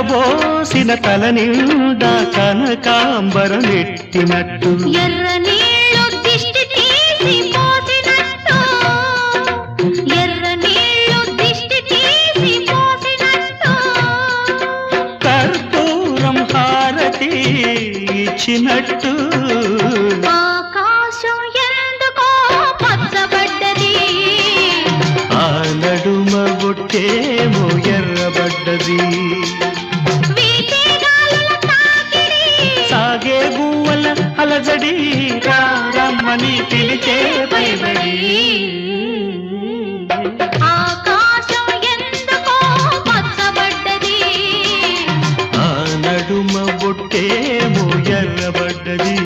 విరబోసిన తల నిండా కనకాంబరమెట్టినట్టు ఎర్ర నీళ్ళు దిష్టి తీసి పోసినట్టు ఎర్ర నీళ్ళు దిష్టి తీసి పోసినట్టు కర్పూరం హారతి ఇచ్చినట్టు ఆకాశం ఎందుకో పచ్చబడ్డది ఆ నడుమ బొట్టేమో ఎర్రబడ్డది వీచే గాలుల తాకిడి సాగే గువ్వల అలజడి రమ్మని పిలిచే పైబడి